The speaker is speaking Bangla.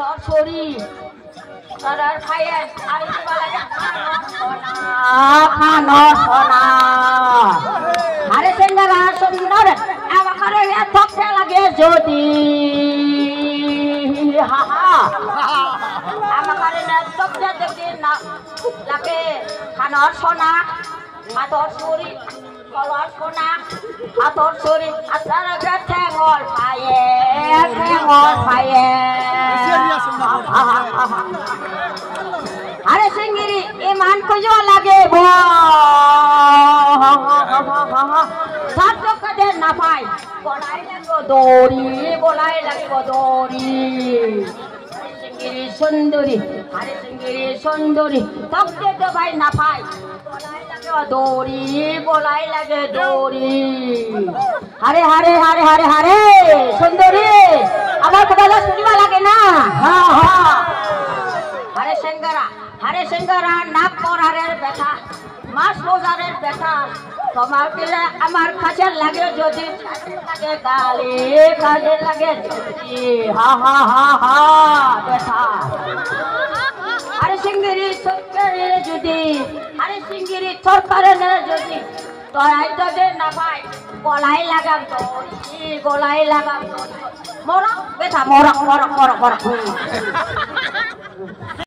হাতর ছড়ি তারার খাইয়ে আর খানো সোনা আরে সিঙ্গারা সুন্দর আমার থকতে লাগে যদি আমার থকতে দেখি না লাগে খানোর সোনা হাতর ছড়ি কলর সোনা হাতর ছড়ি আপনার ঠেঙর পায়ে আরে সিঙ্গিরি ইমান খুঁজো লাগে সার্থকদের না পাই বলাই লাগবো দড়ি বলাই লাগবো দড়ি সিঙ্গিরি সুন্দরী আরে সিঙ্গিরি সুন্দরী তকতে তো ভাই না পাই বলাই লাগে দড়ি বলাই লাগে দড়ি হারে হারে হারে হারে হারে সুন্দরী আমার কথা শুনিবা লাগে না হ্যাঁ হ্যাঁ হারে সিঙ্গারা নাক পরারের ব্যথা মাছ বাজারের ব্যথা তোমার দিলে আমার কাছে লাগে যদি লাগে গালে কাজে লাগে যদি হা হা হা হা ব্যথা আরে সিঙ্গিরি সরকারের যদি আরে সিঙ্গিরি সরকারের যদি তরাই যদি না পাই গলায় লাগাম দড়ি গলায় লাগাম মরক ব্যথা মরক মরক মরক মরক